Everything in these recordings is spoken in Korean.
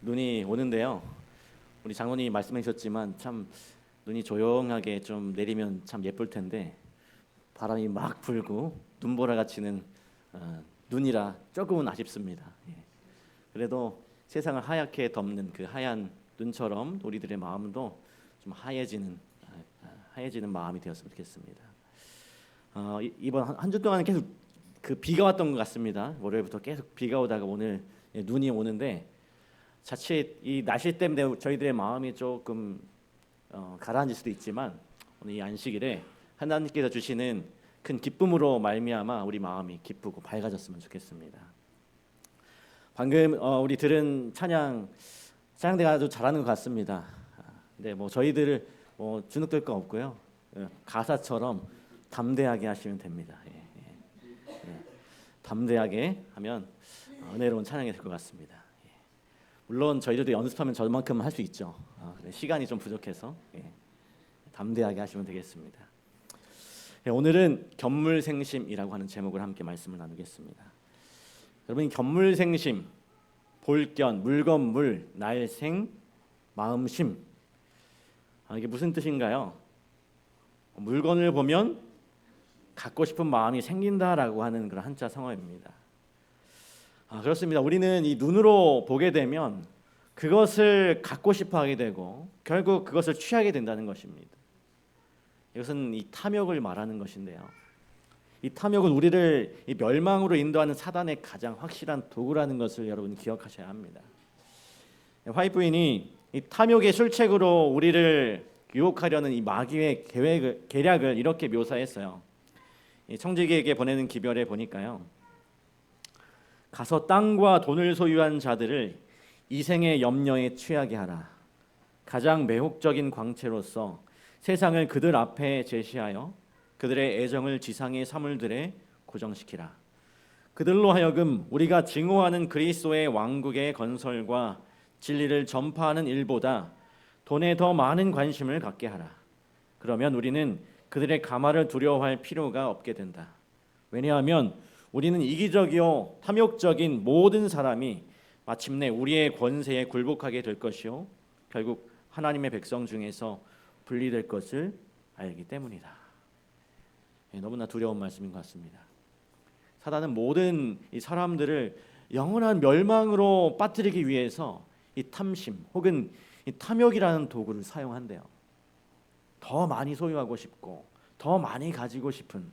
눈이 오는데요. 우리 장로님이 말씀해 주셨지만 참 눈이 조용하게 좀 내리면 참 예쁠 텐데 바람이 막 불고 눈보라가 치는 눈이라 조금은 아쉽습니다. 예. 그래도 세상을 하얗게 덮는 그 하얀 눈처럼 우리들의 마음도 좀 하얘지는 마음이 되었으면 좋겠습니다. 이번 한 주 동안 계속 그 비가 왔던 것 같습니다. 월요일부터 계속 비가 오다가 오늘 눈이 오는데 자칫 이 날씨 때문에 저희들의 마음이 조금 가라앉을 수도 있지만 오늘 이 안식일에 하나님께서 주시는 큰 기쁨으로 말미암아 우리 마음이 기쁘고 밝아졌으면 좋겠습니다. 방금 우리 들은 찬양대가 아주 잘하는 것 같습니다. 근데 뭐 저희들을 주눅들 거 없고요. 가사처럼 담대하게 하시면 됩니다. 담대하게 하면 은혜로운 찬양이 될 것 같습니다. 물론 저희들도 연습하면 저만큼 할 수 있죠. 시간이 좀 부족해서 담대하게 하시면 되겠습니다. 오늘은 견물생심이라고 하는 제목을 함께 말씀을 나누겠습니다. 여러분, 견물생심, 볼견, 물건물, 날생, 마음심, 이게 무슨 뜻인가요? 물건을 보면 갖고 싶은 마음이 생긴다라고 하는 그런 한자 성어입니다. 그렇습니다. 우리는 이 눈으로 보게 되면 그것을 갖고 싶어하게 되고 결국 그것을 취하게 된다는 것입니다. 이것은 이 탐욕을 말하는 것인데요. 이 탐욕은 우리를 이 멸망으로 인도하는 사단의 가장 확실한 도구라는 것을 여러분 기억하셔야 합니다. 화이트 부인이 이 탐욕의 술책으로 우리를 유혹하려는 이 마귀의 계략을 이렇게 묘사했어요. 청지기에게 보내는 기별에 보니까요. 가서 땅과 돈을 소유한 자들을 이생의 염려에 취하게 하라. 가장 매혹적인 광채로서 세상을 그들 앞에 제시하여 그들의 애정을 지상의 사물들에 고정시키라. 그들로 하여금 우리가 증오하는 그리스도의 왕국의 건설과 진리를 전파하는 일보다 돈에 더 많은 관심을 갖게 하라. 그러면 우리는 그들의 가마를 두려워할 필요가 없게 된다. 왜냐하면 우리는 이기적이요 탐욕적인 모든 사람이 마침내 우리의 권세에 굴복하게 될 것이요 결국 하나님의 백성 중에서 분리될 것을 알기 때문이다. 너무나 두려운 말씀인 것 같습니다. 사단은 모든 이 사람들을 영원한 멸망으로 빠뜨리기 위해서 이 탐심 혹은 이 탐욕이라는 도구를 사용한대요. 더 많이 소유하고 싶고 더 많이 가지고 싶은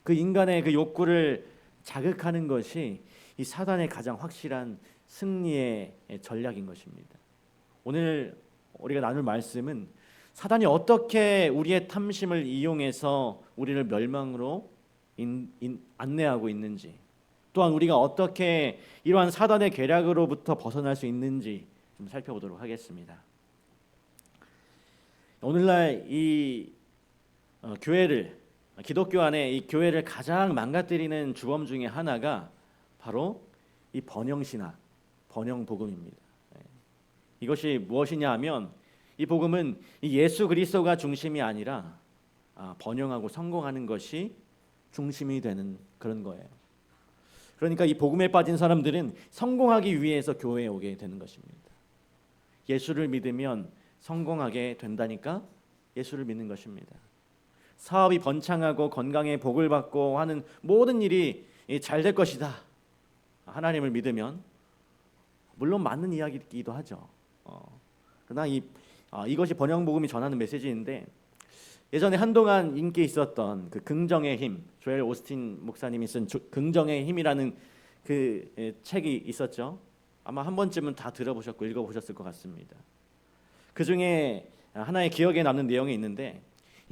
그 인간의 그 욕구를 자극하는 것이 이 사단의 가장 확실한 승리의 전략인 것입니다. 오늘 우리가 나눌 말씀은 사단이 어떻게 우리의 탐심을 이용해서 우리를 멸망으로 안내하고 있는지, 또한 우리가 어떻게 이러한 사단의 계략으로부터 벗어날 수 있는지 좀 살펴보도록 하겠습니다. 오늘날 이 교회를 기독교 안에 이 교회를 가장 망가뜨리는 주범 중에 하나가 바로 이 번영신학, 번영복음입니다. 이것이 무엇이냐 하면 이 복음은 이 예수 그리스도가 중심이 아니라 번영하고 성공하는 것이 중심이 되는 그런 거예요. 그러니까 이 복음에 빠진 사람들은 성공하기 위해서 교회에 오게 되는 것입니다. 예수를 믿으면 성공하게 된다니까 예수를 믿는 것입니다. 사업이 번창하고 건강에 복을 받고 하는 모든 일이 잘 될 것이다. 하나님을 믿으면 물론 맞는 이야기이기도 하죠. 그러나 이것이 번영복음이 전하는 메시지인데 예전에 한동안 인기 있었던 그 긍정의 힘, 조엘 오스틴 목사님이 쓴 긍정의 힘이라는 그 책이 있었죠. 아마 한 번쯤은 다 들어보셨고 읽어보셨을 것 같습니다. 그 중에 하나의 기억에 남는 내용이 있는데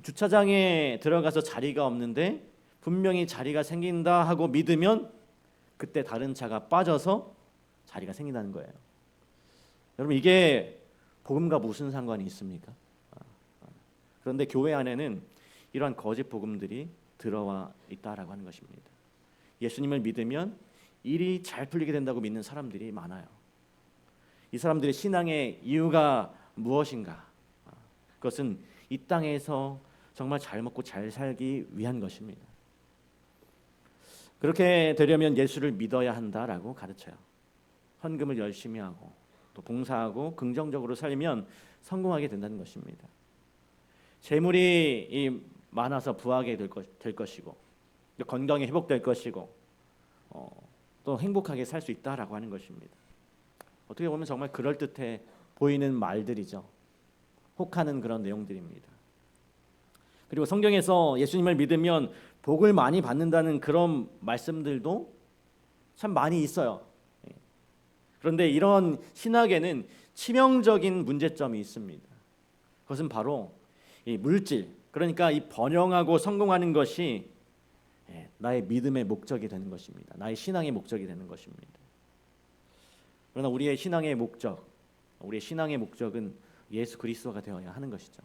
주차장에 들어가서 자리가 없는데 분명히 자리가 생긴다 하고 믿으면 그때 다른 차가 빠져서 자리가 생긴다는 거예요. 여러분, 이게 복음과 무슨 상관이 있습니까? 그런데 교회 안에는 이러한 거짓 복음들이 들어와 있다라고 하는 것입니다. 예수님을 믿으면 일이 잘 풀리게 된다고 믿는 사람들이 많아요. 이 사람들의 신앙의 이유가 무엇인가? 그것은 이 땅에서 정말 잘 먹고 잘 살기 위한 것입니다. 그렇게 되려면 예수를 믿어야 한다라고 가르쳐요. 헌금을 열심히 하고 또 봉사하고 긍정적으로 살면 성공하게 된다는 것입니다. 재물이 많아서 부하게 될 것이고 건강이 회복될 것이고 또 행복하게 살 수 있다라고 하는 것입니다. 어떻게 보면 정말 그럴듯해 보이는 말들이죠. 혹하는 그런 내용들입니다. 그리고 성경에서 예수님을 믿으면 복을 많이 받는다는 그런 말씀들도 참 많이 있어요. 그런데 이런 신학에는 치명적인 문제점이 있습니다. 그것은 바로 이 물질, 그러니까 이 번영하고 성공하는 것이 나의 믿음의 목적이 되는 것입니다. 나의 신앙의 목적이 되는 것입니다. 그러나 우리의 신앙의 목적은 예수 그리스도가 되어야 하는 것이죠.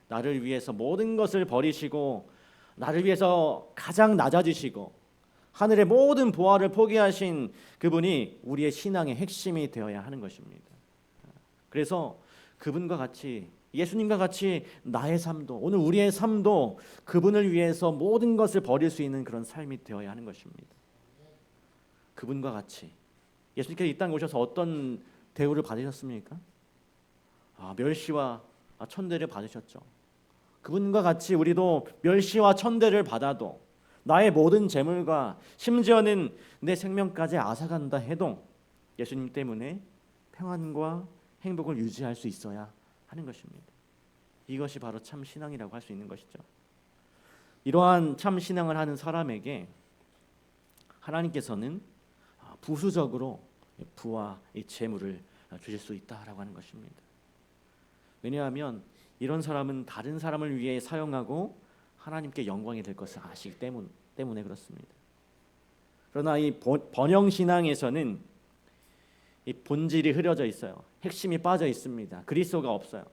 나를 위해서 모든 것을 버리시고 나를 위해서 가장 낮아지시고 하늘의 모든 보화를 포기하신 그분이 우리의 신앙의 핵심이 되어야 하는 것입니다. 그래서 그분과 같이, 예수님과 같이 나의 삶도, 오늘 우리의 삶도 그분을 위해서 모든 것을 버릴 수 있는 그런 삶이 되어야 하는 것입니다. 그분과 같이 예수님께서 이 땅에 오셔서 어떤 대우를 받으셨습니까? 멸시와 천대를 받으셨죠. 그분과 같이 우리도 멸시와 천대를 받아도 나의 모든 재물과 심지어는 내 생명까지 앗아간다 해도 예수님 때문에 평안과 행복을 유지할 수 있어야 하는 것입니다. 이것이 바로 참 신앙이라고 할 수 있는 것이죠. 이러한 참 신앙을 하는 사람에게 하나님께서는 부수적으로 부와 재물을 주실 수 있다라고 하는 것입니다. 왜냐하면 이런 사람은 다른 사람을 위해 사용하고 하나님께 영광이 될 것을 아시기 때문에 그렇습니다. 그러나 이 번영 신앙에서는 이 본질이 흐려져 있어요. 핵심이 빠져 있습니다. 그리스도가 없어요.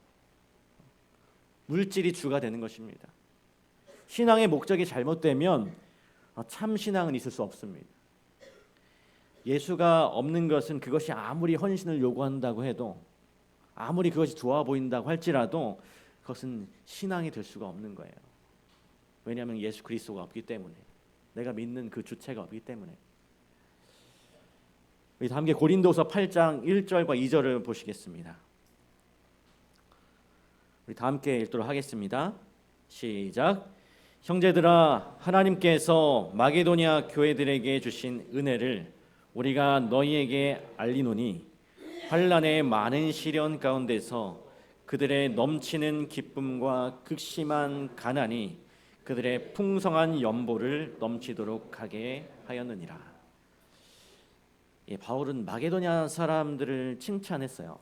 물질이 주가 되는 것입니다. 신앙의 목적이 잘못되면 참 신앙은 있을 수 없습니다. 예수가 없는 것은 그것이 아무리 헌신을 요구한다고 해도 아무리 그것이 좋아 보인다고 할지라도 그것은 신앙이 될 수가 없는 거예요. 왜냐하면 예수 그리스도가 없기 때문에, 내가 믿는 그 주체가 없기 때문에. 우리 함께 고린도서 8장 1절과 2절을 보시겠습니다. 우리 다 함께 읽도록 하겠습니다. 시작. 형제들아, 하나님께서 마게도냐 교회들에게 주신 은혜를 우리가 너희에게 알리노니 환난의 많은 시련 가운데서 그들의 넘치는 기쁨과 극심한 가난이 그들의 풍성한 연보를 넘치도록 하게 하였느니라. 바울은 마게도냐 사람들을 칭찬했어요.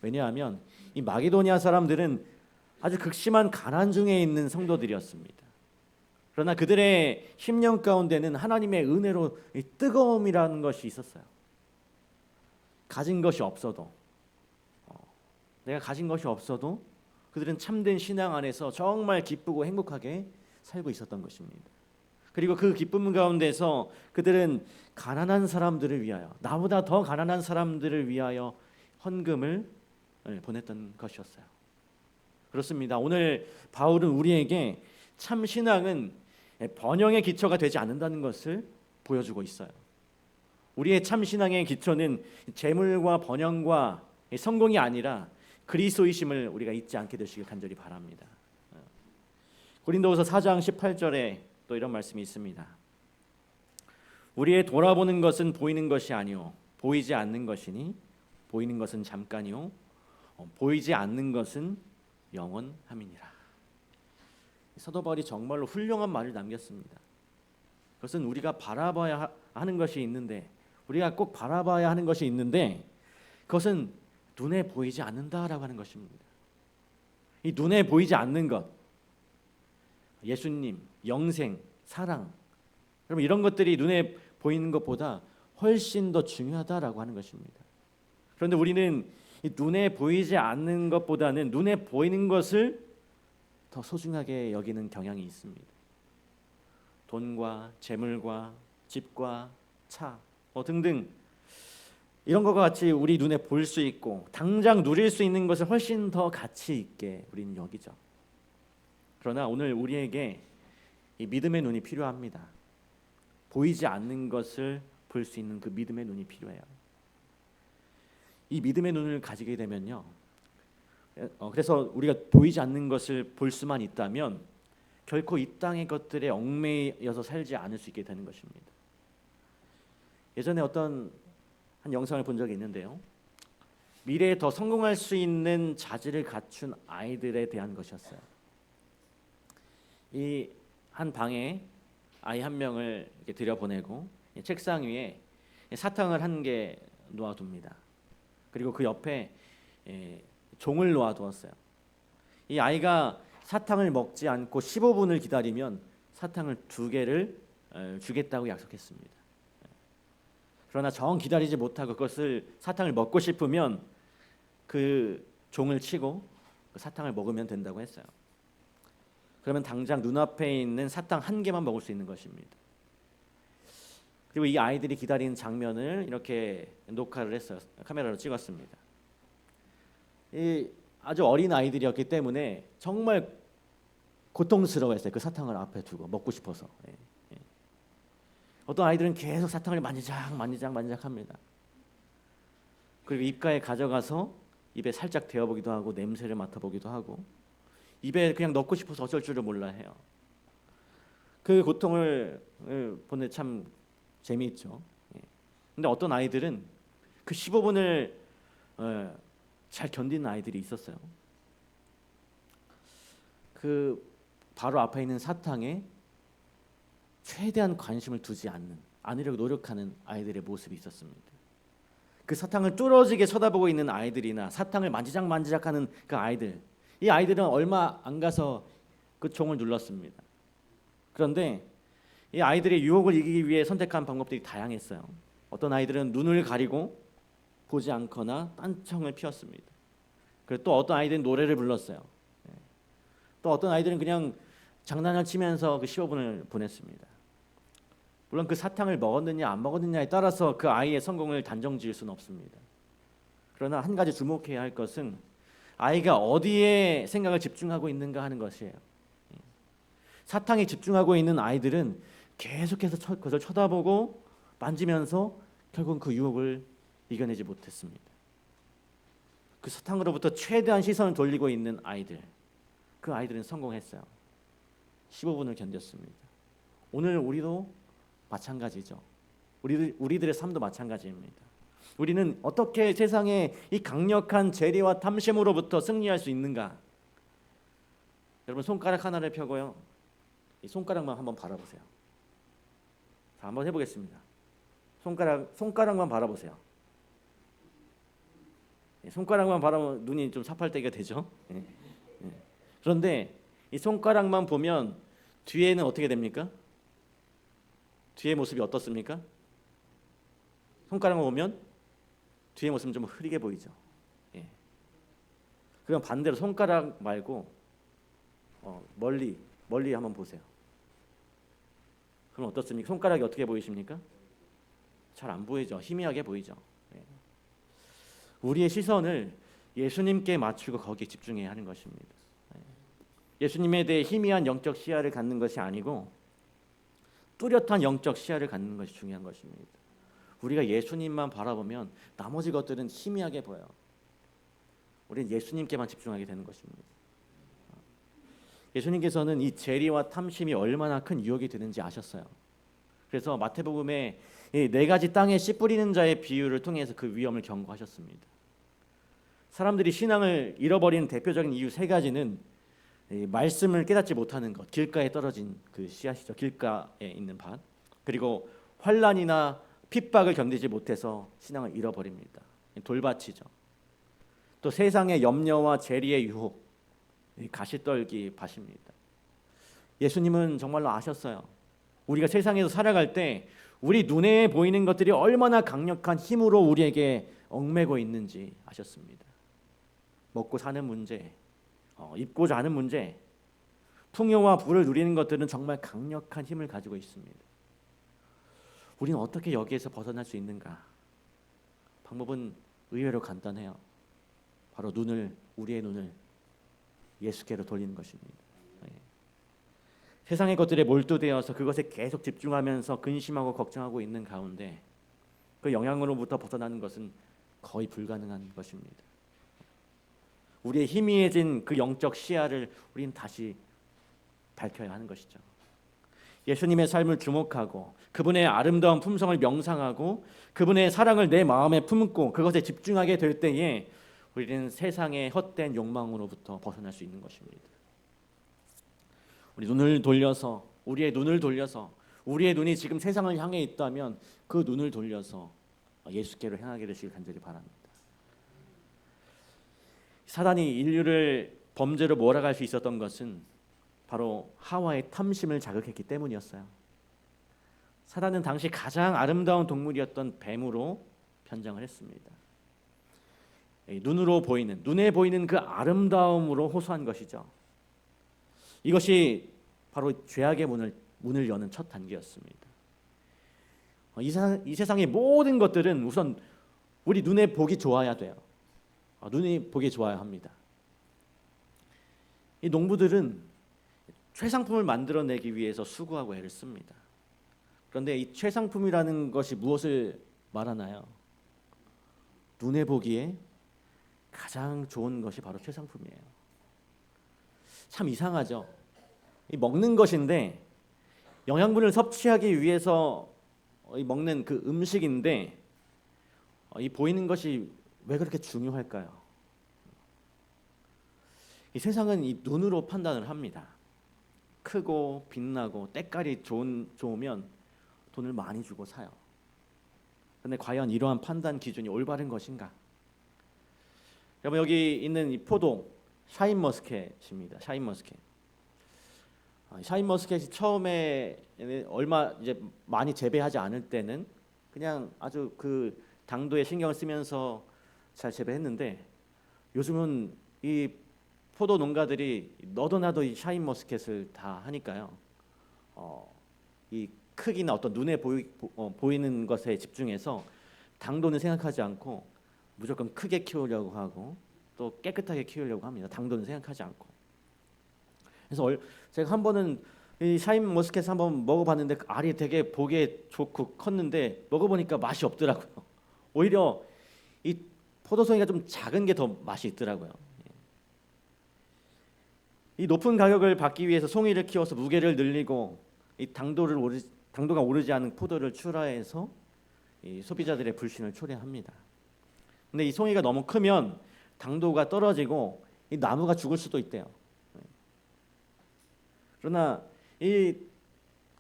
왜냐하면 이 마게도냐 사람들은 아주 극심한 가난 중에 있는 성도들이었습니다. 그러나 그들의 심령 가운데는 하나님의 은혜로 이 뜨거움이라는 것이 있었어요. 가진 것이 없어도, 내가 가진 것이 없어도 그들은 참된 신앙 안에서 정말 기쁘고 행복하게 살고 있었던 것입니다. 그리고 그 기쁨 가운데서 그들은 가난한 사람들을 위하여, 나보다 더 가난한 사람들을 위하여 헌금을 보냈던 것이었어요. 그렇습니다. 오늘 바울은 우리에게 참 신앙은 번영의 기초가 되지 않는다는 것을 보여주고 있어요. 우리의 참 신앙의 기초는 재물과 번영과 성공이 아니라 그리스도이심을 우리가 잊지 않게 되시길 간절히 바랍니다. 고린도후서 4장 18절에 또 이런 말씀이 있습니다. 우리의 돌아보는 것은 보이는 것이 아니요 보이지 않는 것이니 보이는 것은 잠깐이요 보이지 않는 것은 영원함이니라. 사도 바울이 정말로 훌륭한 말을 남겼습니다. 그것은 우리가 바라봐야 하는 것이 있는데, 우리가 꼭 바라봐야 하는 것이 있는데 그것은 눈에 보이지 않는다라고 하는 것입니다. 이 눈에 보이지 않는 것, 예수님, 영생, 사랑, 여러분 이런 것들이 눈에 보이는 것보다 훨씬 더 중요하다라고 하는 것입니다. 그런데 우리는 이 눈에 보이지 않는 것보다는 눈에 보이는 것을 더 소중하게 여기는 경향이 있습니다. 돈과 재물과 집과 차 등등 이런 것과 같이 우리 눈에 볼 수 있고 당장 누릴 수 있는 것을 훨씬 더 가치 있게 우리는 여기죠. 그러나 오늘 우리에게 이 믿음의 눈이 필요합니다. 보이지 않는 것을 볼 수 있는 그 믿음의 눈이 필요해요. 이 믿음의 눈을 가지게 되면요. 그래서 우리가 보이지 않는 것을 볼 수만 있다면 결코 이 땅의 것들에 얽매여서 살지 않을 수 있게 되는 것입니다. 예전에 어떤 한 영상을 본 적이 있는데요. 미래에 더 성공할 수 있는 자질을 갖춘 아이들에 대한 것이었어요. 이 한 방에 아이 한 명을 이렇게 들여보내고 책상 위에 사탕을 한 개 놓아둡니다. 그리고 그 옆에 종을 놓아두었어요. 이 아이가 사탕을 먹지 않고 15분을 기다리면 사탕을 2개를 주겠다고 약속했습니다. 그러나 정 기다리지 못하고 그것을 사탕을 먹고 싶으면 그 종을 치고 그 사탕을 먹으면 된다고 했어요. 그러면 당장 눈앞에 있는 사탕 1개만 먹을 수 있는 것입니다. 그리고 이 아이들이 기다리는 장면을 이렇게 녹화를 했어요. 카메라로 찍었습니다. 이 아주 어린 아이들이었기 때문에 정말 고통스러워했어요. 그 사탕을 앞에 두고 먹고 싶어서. 어떤 아이들은 계속 사탕을 만지작 합니다. 그리고 입가에 가져가서 입에 살짝 데워보기도 하고 냄새를 맡아보기도 하고 입에 그냥 넣고 싶어서 어쩔 줄을 몰라 해요. 그 고통을 보는 참 재미있죠. 근데 어떤 아이들은 그 15분을 잘 견디는 아이들이 있었어요. 그 바로 앞에 있는 사탕에 최대한 관심을 두지 않으려고 노력하는 아이들의 모습이 있었습니다. 그 사탕을 뚫어지게 쳐다보고 있는 아이들이나 사탕을 만지작하는 그 아이들, 이 아이들은 얼마 안 가서 그 종을 눌렀습니다. 그런데 이 아이들의 유혹을 이기기 위해 선택한 방법들이 다양했어요. 어떤 아이들은 눈을 가리고 보지 않거나 딴청을 피웠습니다. 그리고 또 어떤 아이들은 노래를 불렀어요. 또 어떤 아이들은 그냥 장난을 치면서 그 15분을 보냈습니다. 물론 그 사탕을 먹었느냐 안 먹었느냐에 따라서 그 아이의 성공을 단정지을 수는 없습니다. 그러나 한 가지 주목해야 할 것은 아이가 어디에 생각을 집중하고 있는가 하는 것이에요. 사탕에 집중하고 있는 아이들은 계속해서 그것을 쳐다보고 만지면서 결국은 그 유혹을 이겨내지 못했습니다. 그 사탕으로부터 최대한 시선을 돌리고 있는 아이들, 그 아이들은 성공했어요. 15분을 견뎠습니다. 오늘 우리도 마찬가지죠. 우리들의 삶도 마찬가지입니다. 우리는 어떻게 세상의 이 강력한 재리와 탐심으로부터 승리할 수 있는가? 여러분 손가락 하나를 펴고요. 이 손가락만 한번 바라보세요. 자, 한번 해보겠습니다. 손가락만 바라보세요. 손가락만 바라보면 눈이 좀 사팔대기가 되죠. 그런데 이 손가락만 보면 뒤에는 어떻게 됩니까? 뒤의 모습이 어떻습니까? 손가락만 보면 뒤의 모습은 좀 흐리게 보이죠. 그럼 반대로 손가락 말고 멀리 한번 보세요. 그럼 어떻습니까? 손가락이 어떻게 보이십니까? 잘 안 보이죠. 희미하게 보이죠. 우리의 시선을 예수님께 맞추고 거기에 집중해야 하는 것입니다. 예수님에 대해 희미한 영적 시야를 갖는 것이 아니고 뚜렷한 영적 시야를 갖는 것이 중요한 것입니다. 우리가 예수님만 바라보면 나머지 것들은 희미하게 보여요. 우리는 예수님께만 집중하게 되는 것입니다. 예수님께서는 이 재리와 탐심이 얼마나 큰 유혹이 되는지 아셨어요. 그래서 마태복음에 이 4가지 땅에 씨 뿌리는 자의 비유를 통해서 그 위험을 경고하셨습니다. 사람들이 신앙을 잃어버리는 대표적인 이유 3가지는 말씀을 깨닫지 못하는 것, 길가에 떨어진 그 씨앗이죠. 길가에 있는 밭. 그리고 환난이나 핍박을 견디지 못해서 신앙을 잃어버립니다. 돌밭이죠. 또 세상의 염려와 재리의 유혹, 가시떨기 밭입니다. 예수님은 정말로 아셨어요. 우리가 세상에서 살아갈 때 우리 눈에 보이는 것들이 얼마나 강력한 힘으로 우리에게 얽매고 있는지 아셨습니다. 먹고 사는 문제, 입고 자는 문제, 풍요와 부를 누리는 것들은 정말 강력한 힘을 가지고 있습니다. 우리는 어떻게 여기에서 벗어날 수 있는가? 방법은 의외로 간단해요. 바로 우리의 눈을 예수께로 돌리는 것입니다. 세상의 것들에 몰두되어서 그것에 계속 집중하면서 근심하고 걱정하고 있는 가운데 그 영향으로부터 벗어나는 것은 거의 불가능한 것입니다. 우리의 희미해진 그 영적 시야를 우리는 다시 밝혀야 하는 것이죠. 예수님의 삶을 주목하고 그분의 아름다운 품성을 명상하고 그분의 사랑을 내 마음에 품고 그것에 집중하게 될 때에 우리는 세상의 헛된 욕망으로부터 벗어날 수 있는 것입니다. 우리의 눈을 돌려서 우리의 눈이 지금 세상을 향해 있다면 그 눈을 돌려서 예수께로 향하게 되시길 간절히 바랍니다. 사단이 인류를 범죄로 몰아갈 수 있었던 것은 바로 하와의 탐심을 자극했기 때문이었어요. 사단은 당시 가장 아름다운 동물이었던 뱀으로 변장을 했습니다. 눈에 보이는 그 아름다움으로 호소한 것이죠. 이것이 바로 죄악의 문을 여는 첫 단계였습니다. 이 세상의 모든 것들은 우선 우리 눈에 보기 좋아야 돼요. 눈이 보기 좋아야 합니다. 이 농부들은 최상품을 만들어내기 위해서 수고하고 애를 씁니다. 그런데 이 최상품이라는 것이 무엇을 말하나요? 눈에 보기에 가장 좋은 것이 바로 최상품이에요. 참 이상하죠. 이 먹는 것인데 영양분을 섭취하기 위해서 먹는 그 음식인데 이 보이는 것이 왜 그렇게 중요할까요? 이 세상은 이 눈으로 판단을 합니다. 크고 빛나고 때깔이 좋으면 돈을 많이 주고 사요. 그런데 과연 이러한 판단 기준이 올바른 것인가? 여러분, 여기 있는 이 포도 샤인머스켓입니다. 샤인머스켓이 처음에 얼마 이제 많이 재배하지 않을 때는 그냥 아주 그 당도에 신경을 쓰면서 잘 재배했는데 요즘은 이 포도 농가들이 너도 나도 이 샤인머스켓을 다 하니까요. 이 크기나 어떤 눈에 보이는 것에 집중해서 당도는 생각하지 않고 무조건 크게 키우려고 하고 또 깨끗하게 키우려고 합니다. 당도는 생각하지 않고. 그래서 제가 한 번은 이 샤인머스켓 한번 먹어봤는데 그 알이 되게 보기에 좋고 컸는데 먹어보니까 맛이 없더라고요. 오히려 이 포도송이가 좀 작은 게 더 맛이 있더라고요. 이 높은 가격을 받기 위해서 송이를 키워서 무게를 늘리고 이 당도가 오르지 않은 포도를 출하해서 이 소비자들의 불신을 초래합니다. 근데 이 송이가 너무 크면 당도가 떨어지고 이 나무가 죽을 수도 있대요. 그러나 이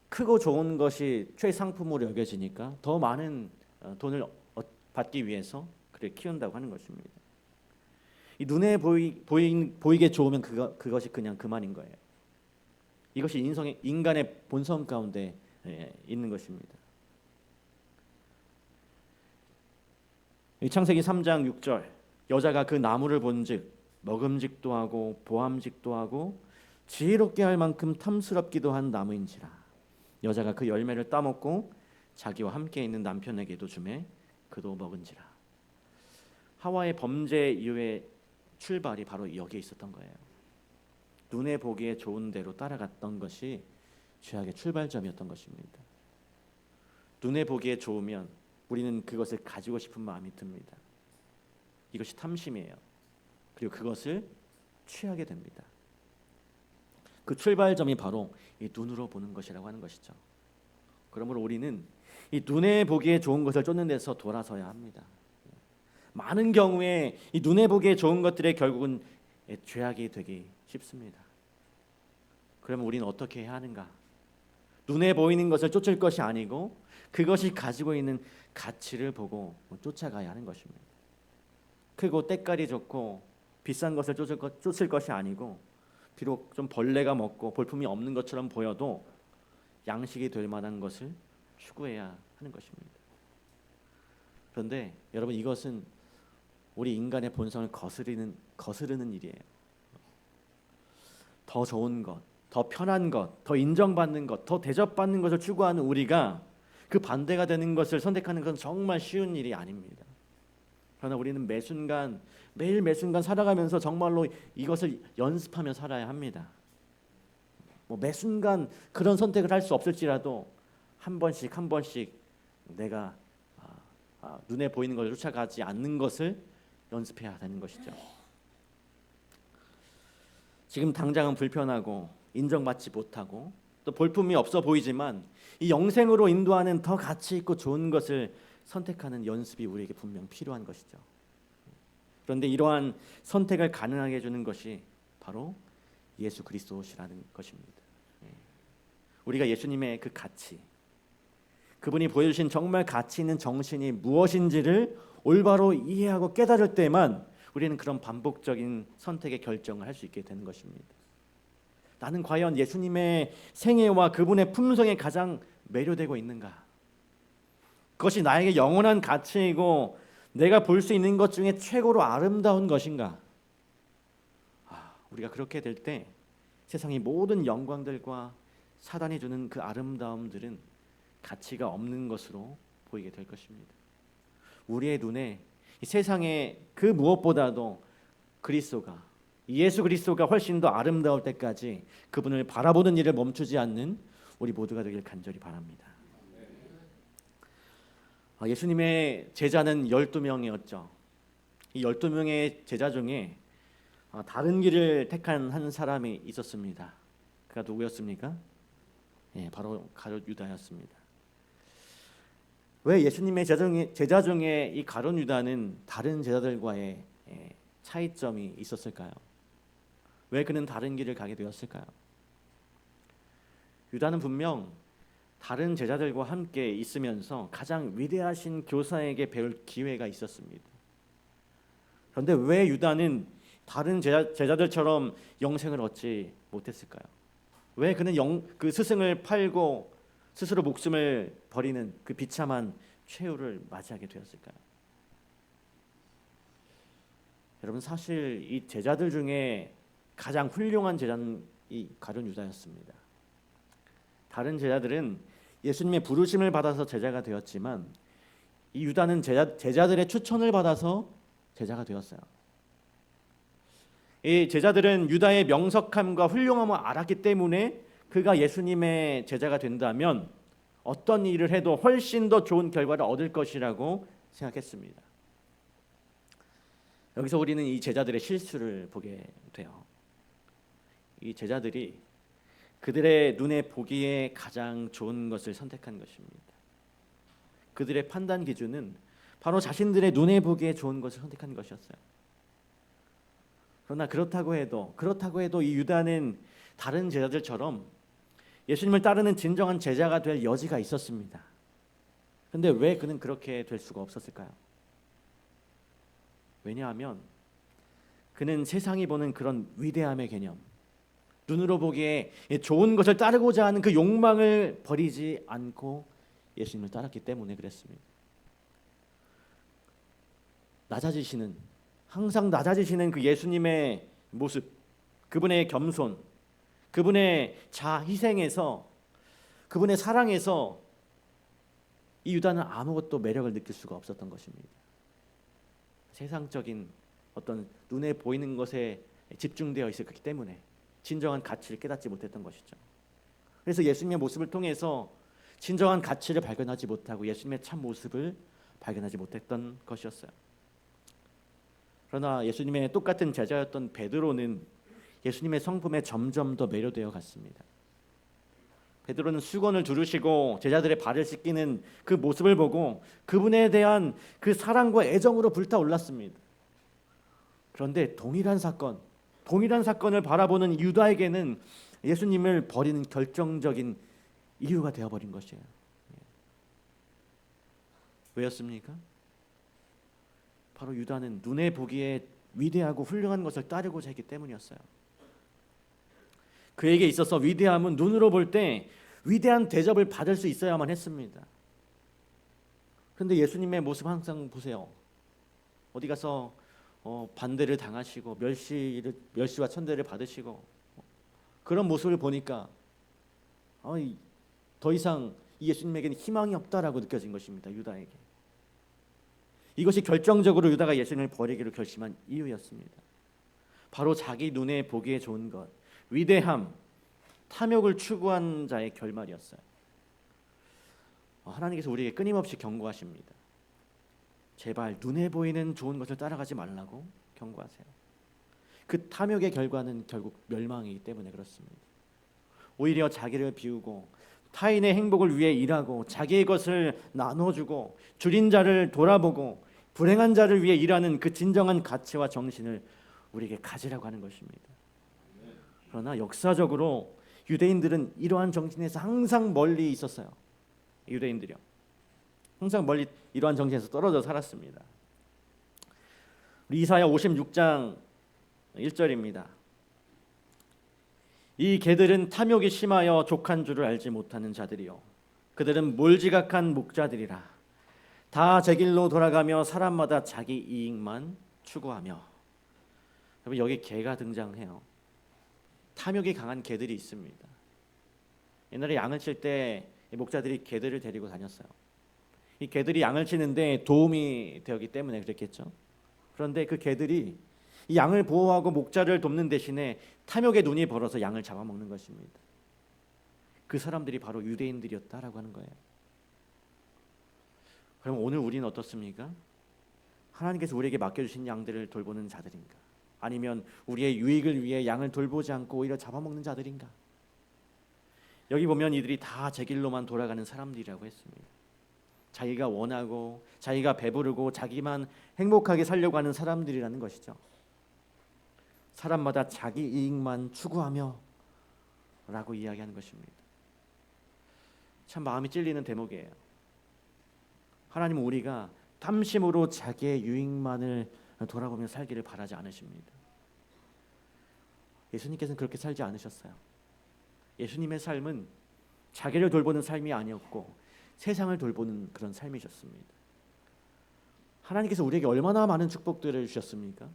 크고 좋은 것이 최상품으로 여겨지니까 더 많은 돈을 받기 위해서 그를 키운다고 하는 것입니다. 이 눈에 보이게 좋으면 그것이 그냥 그만인 거예요. 이것이 인간의 본성 가운데 있는 것입니다. 창세기 3장 6절 여자가 그 나무를 본즉 먹음직도 하고 보암직도 하고 지혜롭게 할 만큼 탐스럽기도 한 나무인지라 여자가 그 열매를 따먹고 자기와 함께 있는 남편에게도 주매 그도 먹은지라. 하와의 범죄 이후의 출발이 바로 여기에 있었던 거예요. 눈에 보기에 좋은 대로 따라갔던 것이 죄악의 출발점이었던 것입니다. 눈에 보기에 좋으면 우리는 그것을 가지고 싶은 마음이 듭니다. 이것이 탐심이에요. 그리고 그것을 취하게 됩니다. 그 출발점이 바로 이 눈으로 보는 것이라고 하는 것이죠. 그러므로 우리는 이 눈에 보기에 좋은 것을 쫓는 데서 돌아서야 합니다. 많은 경우에 이 눈에 보기에 좋은 것들의 결국은 죄악이 되기 쉽습니다. 그러면 우리는 어떻게 해야 하는가? 눈에 보이는 것을 쫓을 것이 아니고 그것이 가지고 있는 가치를 보고 쫓아가야 하는 것입니다. 크고 때깔이 좋고 비싼 것을 쫓을 것이 아니고 비록 좀 벌레가 먹고 볼품이 없는 것처럼 보여도 양식이 될 만한 것을 추구해야 하는 것입니다. 그런데 여러분, 이것은 우리 인간의 본성을 거스르는 일이에요. 더 좋은 것, 더 편한 것, 더 인정받는 것, 더 대접받는 것을 추구하는 우리가 그 반대가 되는 것을 선택하는 것은 정말 쉬운 일이 아닙니다. 그러나 우리는 매일 매순간 살아가면서 정말로 이것을 연습하며 살아야 합니다. 매순간 그런 선택을 할 수 없을지라도 한 번씩 내가 눈에 보이는 것을 쫓아가지 않는 것을 연습해야 되는 것이죠. 지금 당장은 불편하고 인정받지 못하고 또 볼품이 없어 보이지만 이 영생으로 인도하는 더 가치 있고 좋은 것을 선택하는 연습이 우리에게 분명 필요한 것이죠. 그런데 이러한 선택을 가능하게 해주는 것이 바로 예수 그리스도시라는 것입니다. 우리가 예수님의 그 가치, 그분이 보여주신 정말 가치 있는 정신이 무엇인지를 올바로 이해하고 깨달을 때만 우리는 그런 반복적인 선택의 결정을 할 수 있게 되는 것입니다. 나는 과연 예수님의 생애와 그분의 품성에 가장 매료되고 있는가? 그것이 나에게 영원한 가치이고 내가 볼 수 있는 것 중에 최고로 아름다운 것인가? 우리가 그렇게 될 때 세상의 모든 영광들과 사단이 주는 그 아름다움들은 가치가 없는 것으로 보이게 될 것입니다. 우리의 눈에 이 세상의 그 무엇보다도 그리스도가, 예수 그리스도가 훨씬 더 아름다울 때까지 그분을 바라보는 일을 멈추지 않는 우리 모두가 되길 간절히 바랍니다. 예수님의 제자는 12명이었죠. 이 12명의 제자 중에 다른 길을 택한 한 사람이 있었습니다. 그가 누구였습니까? 바로 가룟 유다였습니다. 왜 예수님의 제자 중에 이 가룟 유다는 다른 제자들과의 차이점이 있었을까요? 왜 그는 다른 길을 가게 되었을까요? 유다는 분명 다른 제자들과 함께 있으면서 가장 위대하신 교사에게 배울 기회가 있었습니다. 그런데 왜 유다는 다른 제자들처럼 영생을 얻지 못했을까요? 왜 그는 그 스승을 팔고 스스로 목숨을 버리는 그 비참한 최후를 맞이하게 되었을까요? 여러분, 사실 이 제자들 중에 가장 훌륭한 제자는 이 가룟 유다였습니다. 다른 제자들은 예수님의 부르심을 받아서 제자가 되었지만 이 유다는 제자들의 추천을 받아서 제자가 되었어요. 이 제자들은 유다의 명석함과 훌륭함을 알았기 때문에 그가 예수님의 제자가 된다면 어떤 일을 해도 훨씬 더 좋은 결과를 얻을 것이라고 생각했습니다. 여기서 우리는 이 제자들의 실수를 보게 돼요. 이 제자들이 그들의 눈에 보기에 가장 좋은 것을 선택한 것입니다. 그들의 판단 기준은 바로 자신들의 눈에 보기에 좋은 것을 선택한 것이었어요. 그러나 그렇다고 해도 이 유다는 다른 제자들처럼 예수님을 따르는 진정한 제자가 될 여지가 있었습니다. 그런데 왜 그는 그렇게 될 수가 없었을까요? 왜냐하면 그는 세상이 보는 그런 위대함의 개념, 눈으로 보기에 좋은 것을 따르고자 하는 그 욕망을 버리지 않고 예수님을 따랐기 때문에 그랬습니다. 항상 낮아지시는 그 예수님의 모습, 그분의 겸손, 그분의 희생에서, 그분의 사랑에서 이 유다는 아무것도 매력을 느낄 수가 없었던 것입니다. 세상적인 어떤 눈에 보이는 것에 집중되어 있었기 때문에 진정한 가치를 깨닫지 못했던 것이죠. 그래서 예수님의 모습을 통해서 진정한 가치를 발견하지 못하고 예수님의 참 모습을 발견하지 못했던 것이었어요. 그러나 예수님의 똑같은 제자였던 베드로는 예수님의 성품에 점점 더 매료되어 갔습니다. 베드로는 수건을 두르시고 제자들의 발을 씻기는 그 모습을 보고 그분에 대한 그 사랑과 애정으로 불타올랐습니다. 그런데 동일한 사건을 바라보는 유다에게는 예수님을 버리는 결정적인 이유가 되어버린 것이에요. 왜였습니까? 바로 유다는 눈에 보기에 위대하고 훌륭한 것을 따르고자 했기 때문이었어요. 그에게 있어서 위대함은 눈으로 볼 때 위대한 대접을 받을 수 있어야만 했습니다. 그런데 예수님의 모습 항상 보세요. 어디 가서 반대를 당하시고 멸시와 천대를 받으시고 그런 모습을 보니까 더 이상 이 예수님에게는 희망이 없다라고 느껴진 것입니다. 유다에게. 이것이 결정적으로 유다가 예수님을 버리기로 결심한 이유였습니다. 바로 자기 눈에 보기에 좋은 것, 위대함, 탐욕을 추구한 자의 결말이었어요. 하나님께서 우리에게 끊임없이 경고하십니다. 제발 눈에 보이는 좋은 것을 따라가지 말라고 경고하세요. 그 탐욕의 결과는 결국 멸망이기 때문에 그렇습니다. 오히려 자기를 비우고 타인의 행복을 위해 일하고 자기의 것을 나눠주고 줄인 자를 돌아보고 불행한 자를 위해 일하는 그 진정한 가치와 정신을 우리에게 가지라고 하는 것입니다. 그러나 역사적으로 유대인들은 이러한 정신에서 항상 멀리 있었어요. 유대인들이요. 항상 멀리 이러한 정신에서 떨어져 살았습니다. 우리 이사야 56장 1절입니다. 이 개들은 탐욕이 심하여 족한 줄을 알지 못하는 자들이요 그들은 몰지각한 목자들이라 다 제 길로 돌아가며 사람마다 자기 이익만 추구하며. 여러분 여기 개가 등장해요. 탐욕이 강한 개들이 있습니다. 옛날에 양을 칠 때 목자들이 개들을 데리고 다녔어요. 이 개들이 양을 치는데 도움이 되었기 때문에 그랬겠죠. 그런데 그 개들이 이 양을 보호하고 목자를 돕는 대신에 탐욕의 눈이 벌어서 양을 잡아먹는 것입니다. 그 사람들이 바로 유대인들이었다라고 하는 거예요. 그럼 오늘 우리는 어떻습니까? 하나님께서 우리에게 맡겨주신 양들을 돌보는 자들인가? 아니면 우리의 유익을 위해 양을 돌보지 않고 오히려 잡아먹는 자들인가? 여기 보면 이들이 다 제 길로만 돌아가는 사람들이라고 했습니다. 자기가 원하고 자기가 배부르고 자기만 행복하게 살려고 하는 사람들이라는 것이죠. 사람마다 자기 이익만 추구하며 라고 이야기하는 것입니다. 참 마음이 찔리는 대목이에요. 하나님은 우리가 탐심으로 자기의 유익만을 돌아보며 살기를 바라지 않으십니다. 예수님께서는 그렇게 살지 않으셨어요. 예수님의 삶은 자기를 돌보는 삶이 아니었고 세상을 돌보는 그런 삶이셨습니다. 하나님께서 우리에게 얼마나 많은 축복들을 주셨습니까?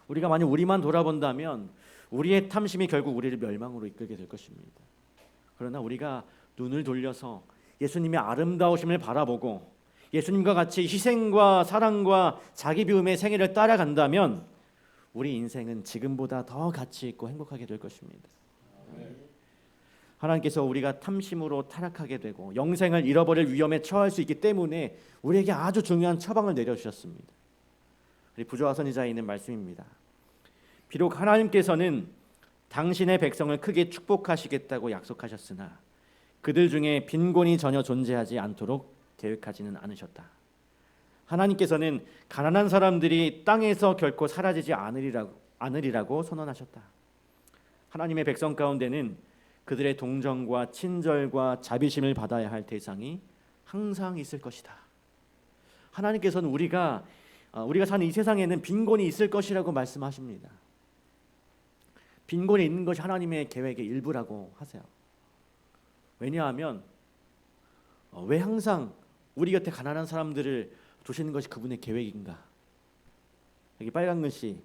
우리가 만약 우리만 돌아본다면 우리의 탐심이 결국 우리를 멸망으로 이끌게 될 것입니다. 그러나 우리가 눈을 돌려서 예수님의 아름다우심을 바라보고 예수님과 같이 희생과 사랑과 자기 비움의 생애를 따라간다면 우리 인생은 지금보다 더 가치 있고 행복하게 될 것입니다. 하나님께서 우리가 탐심으로 타락하게 되고 영생을 잃어버릴 위험에 처할 수 있기 때문에 우리에게 아주 중요한 처방을 내려주셨습니다. 우리 부조와 선지자에 있는 말씀입니다. 비록 하나님께서는 당신의 백성을 크게 축복하시겠다고 약속하셨으나 그들 중에 빈곤이 전혀 존재하지 않도록 계획하지는 않으셨다. 하나님께서는 가난한 사람들이 땅에서 결코 사라지지 않으리라고 선언하셨다. 하나님의 백성 가운데는 그들의 동정과 친절과 자비심을 받아야 할 대상이 항상 있을 것이다. 하나님께서는 우리가 사는 이 세상에는 빈곤이 있을 것이라고 말씀하십니다. 빈곤이 있는 것이 하나님의 계획의 일부라고 하세요. 왜냐하면 왜 항상 우리 곁에 가난한 사람들을 두시는 것이 그분의 계획인가? 여기 빨간 글씨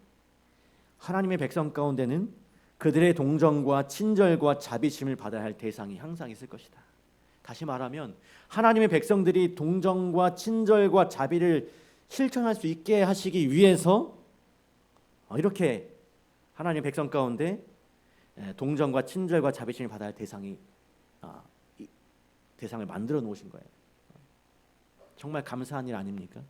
하나님의 백성 가운데는 그들의 동정과 친절과 자비심을 받아야 할 대상이 항상 있을 것이다. 다시 말하면 하나님의 백성들이 동정과 친절과 자비를 실천할 수 있게 하시기 위해서 이렇게 하나님의 백성 가운데 동정과 친절과 자비심을 받아야 할 대상을 만들어 놓으신 거예요. 정말 감사한 일 아닙니까?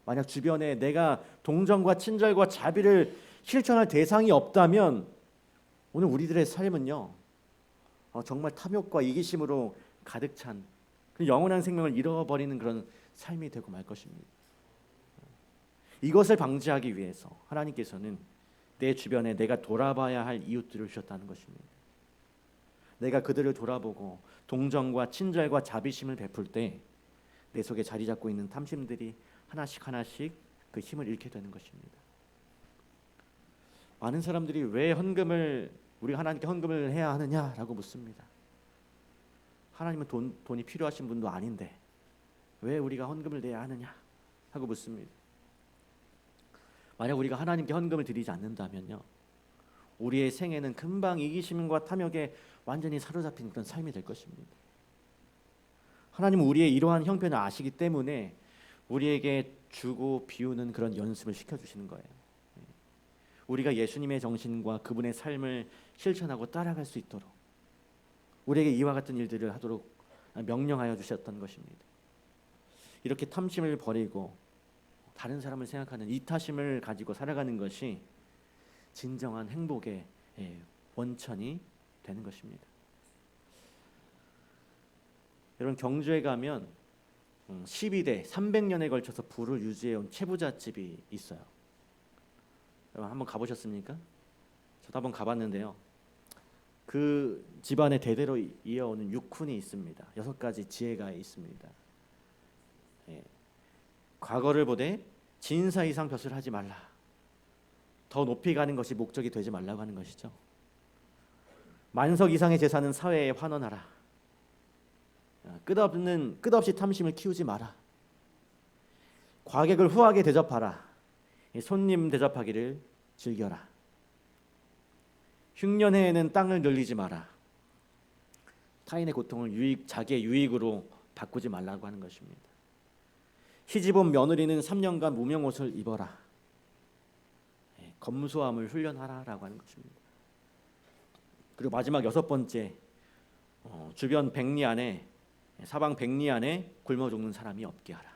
만약 주변에 내가 동정과 친절과 자비를 실천할 대상이 없다면 오늘 우리들의 삶은요 정말 탐욕과 이기심으로 가득 찬 영원한 생명을 잃어버리는 그런 삶이 되고 말 것입니다. 이것을 방지하기 위해서 하나님께서는 내 주변에 내가 돌아봐야 할 이웃들을 주셨다는 것입니다. 내가 그들을 돌아보고 동정과 친절과 자비심을 베풀 때 내 속에 자리 잡고 있는 탐심들이 하나씩 그 힘을 잃게 되는 것입니다. 많은 사람들이 왜 우리가 하나님께 헌금을 해야 하느냐라고 묻습니다. 하나님은 돈이 필요하신 분도 아닌데 왜 우리가 헌금을 내야 하느냐 하고 묻습니다. 만약 우리가 하나님께 헌금을 드리지 않는다면요 우리의 생애는 금방 이기심과 탐욕에 완전히 사로잡힌 그런 삶이 될 것입니다. 하나님은 우리의 이러한 형편을 아시기 때문에 우리에게 주고 비우는 그런 연습을 시켜주시는 거예요. 우리가 예수님의 정신과 그분의 삶을 실천하고 따라갈 수 있도록 우리에게 이와 같은 일들을 하도록 명령하여 주셨던 것입니다. 이렇게 탐심을 버리고 다른 사람을 생각하는 이타심을 가지고 살아가는 것이 진정한 행복의 원천이 되는 것입니다. 여러분, 경주에 가면 12대 300년에 걸쳐서 부를 유지해온 채부잣집이 있어요. 여러분 한번 가보셨습니까? 저도 한번 가봤는데요. 그 집안의 대대로 이어오는 육훈이 있습니다. 6가지 지혜가 있습니다. 과거를 보되 진사 이상 벼슬 하지 말라. 더 높이 가는 것이 목적이 되지 말라고 하는 것이죠. 만석 이상의 재산은 사회에 환원하라. 끝없이 탐심을 키우지 마라. 과객을 후하게 대접하라. 손님 대접하기를 즐겨라. 흉년해에는 땅을 늘리지 마라. 타인의 고통을 자기의 유익으로 바꾸지 말라고 하는 것입니다. 시집온 며느리는 3년간 무명옷을 입어라. 검소함을 훈련하라라고 하는 것입니다. 그리고 마지막 6번째, 주변 백리 안에 사방 백리 안에 굶어 죽는 사람이 없게 하라.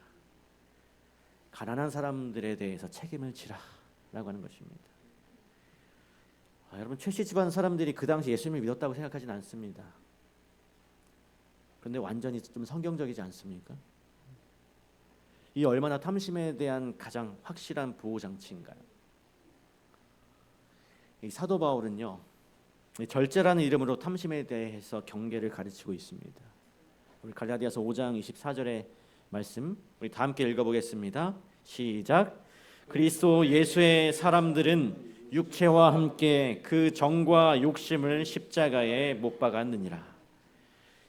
가난한 사람들에 대해서 책임을 지라라고 하는 것입니다. 여러분, 최씨 집안 사람들이 그 당시 예수님을 믿었다고 생각하지는 않습니다. 그런데 완전히 좀 성경적이지 않습니까? 이 얼마나 탐심에 대한 가장 확실한 보호 장치인가요? 이 사도 바울은요, 절제라는 이름으로 탐심에 대해서 경계를 가르치고 있습니다. 우리 갈라디아서 5장 24절의 말씀 우리 다 함께 읽어보겠습니다. 시작. 그리스도 예수의 사람들은 육체와 함께 그 정과 욕심을 십자가에 못 박았느니라.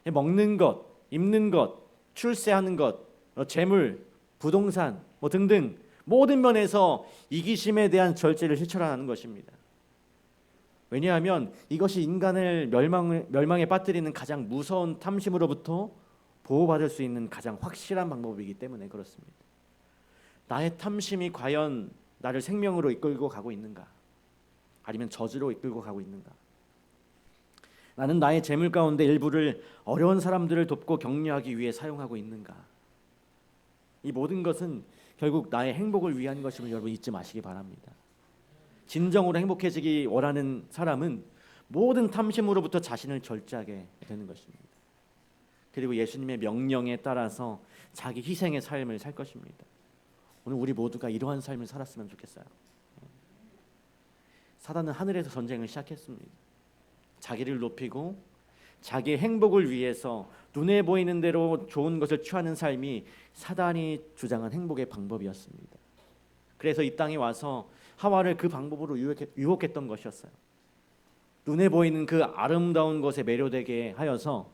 먹는 것, 입는 것, 출세하는 것, 재물, 부동산 등등 모든 면에서 이기심에 대한 절제를 실천하는 것입니다. 왜냐하면 이것이 인간을 멸망에 빠뜨리는 가장 무서운 탐심으로부터 보호받을 수 있는 가장 확실한 방법이기 때문에 그렇습니다. 나의 탐심이 과연 나를 생명으로 이끌고 가고 있는가? 아니면 저주로 이끌고 가고 있는가? 나는 나의 재물 가운데 일부를 어려운 사람들을 돕고 격려하기 위해 사용하고 있는가? 이 모든 것은 결국 나의 행복을 위한 것임을 여러분 잊지 마시기 바랍니다. 진정으로 행복해지기 원하는 사람은 모든 탐심으로부터 자신을 절제하게 되는 것입니다. 그리고 예수님의 명령에 따라서 자기 희생의 삶을 살 것입니다. 오늘 우리 모두가 이러한 삶을 살았으면 좋겠어요. 사단은 하늘에서 전쟁을 시작했습니다. 자기를 높이고 자기의 행복을 위해서 눈에 보이는 대로 좋은 것을 취하는 삶이 사단이 주장한 행복의 방법이었습니다. 그래서 이 땅에 와서 하와를 그 방법으로 유혹했던 것이었어요. 눈에 보이는 그 아름다운 것에 매료되게 하여서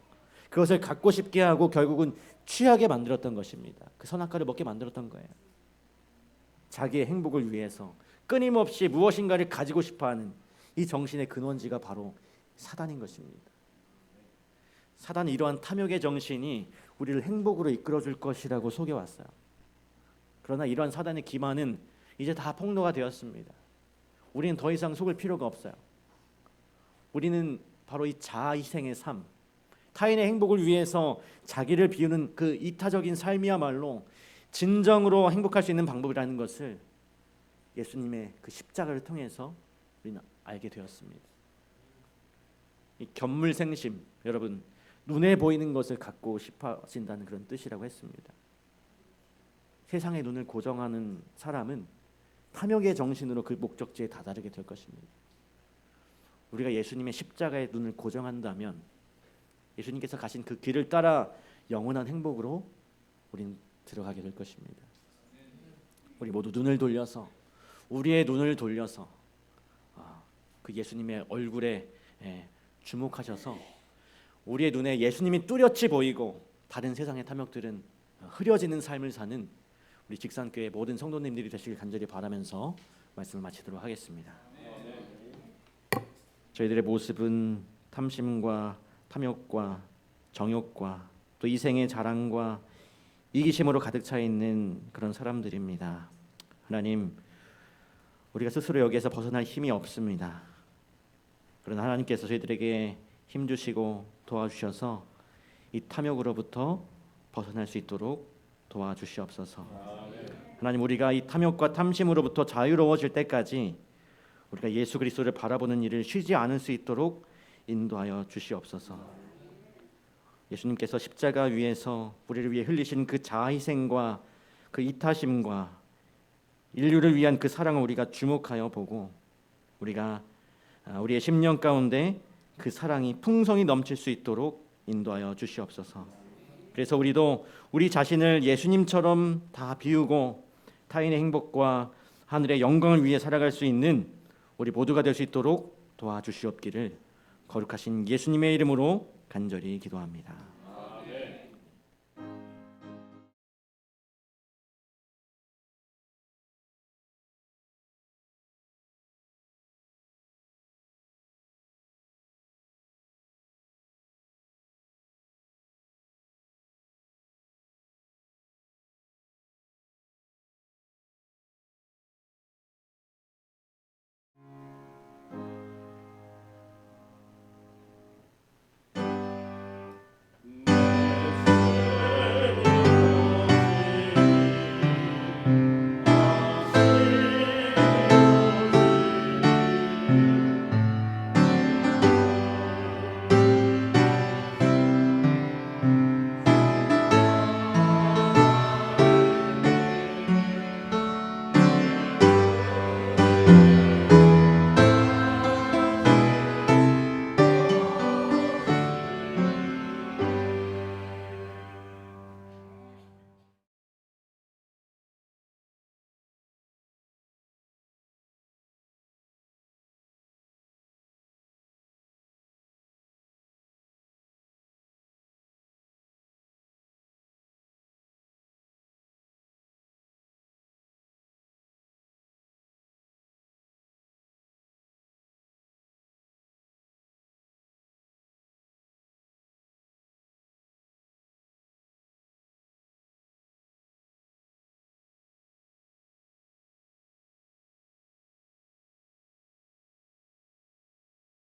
그것을 갖고 싶게 하고 결국은 취하게 만들었던 것입니다. 그 선악과를 먹게 만들었던 거예요. 자기의 행복을 위해서 끊임없이 무엇인가를 가지고 싶어하는 이 정신의 근원지가 바로 사단인 것입니다. 사단은 이러한 탐욕의 정신이 우리를 행복으로 이끌어줄 것이라고 속여왔어요. 그러나 이러한 사단의 기만은 이제 다 폭로가 되었습니다. 우리는 더 이상 속을 필요가 없어요. 우리는 바로 이 자아희생의 삶, 타인의 행복을 위해서 자기를 비우는 그 이타적인 삶이야말로 진정으로 행복할 수 있는 방법이라는 것을 예수님의 그 십자가를 통해서 우리는 알게 되었습니다. 이 견물생심, 여러분 눈에 보이는 것을 갖고 싶어 하신다는 그런 뜻이라고 했습니다. 세상의 눈을 고정하는 사람은 탐욕의 정신으로 그 목적지에 다다르게 될 것입니다. 우리가 예수님의 십자가의 눈을 고정한다면 예수님께서 가신 그 길을 따라 영원한 행복으로 우리는 들어가게 될 것입니다. 우리 모두 우리의 눈을 돌려서 그 예수님의 얼굴에 주목하셔서 우리의 눈에 예수님이 뚜렷이 보이고 다른 세상의 탐욕들은 흐려지는 삶을 사는 우리 직산교회 모든 성도님들이 되시길 간절히 바라면서 말씀을 마치도록 하겠습니다. 저희들의 모습은 탐심과 탐욕과 정욕과 또 이생의 자랑과 이기심으로 가득 차 있는 그런 사람들입니다. 하나님, 우리가 스스로 여기에서 벗어날 힘이 없습니다. 그러나 하나님께서 저희들에게 힘 주시고 도와주셔서 이 탐욕으로부터 벗어날 수 있도록 도와주시옵소서. 하나님, 우리가 이 탐욕과 탐심으로부터 자유로워질 때까지 우리가 예수 그리스도를 바라보는 일을 쉬지 않을 수 있도록 인도하여 주시옵소서. 예수님께서 십자가 위에서 우리를 위해 흘리신 그 자희생과 그 이타심과 인류를 위한 그 사랑을 우리가 주목하여 보고 우리가 우리의 심령 가운데 그 사랑이 풍성히 넘칠 수 있도록 인도하여 주시옵소서. 그래서 우리도 우리 자신을 예수님처럼 다 비우고 타인의 행복과 하늘의 영광을 위해 살아갈 수 있는 우리 모두가 될 수 있도록 도와주시옵기를 거룩하신 예수님의 이름으로 간절히 기도합니다.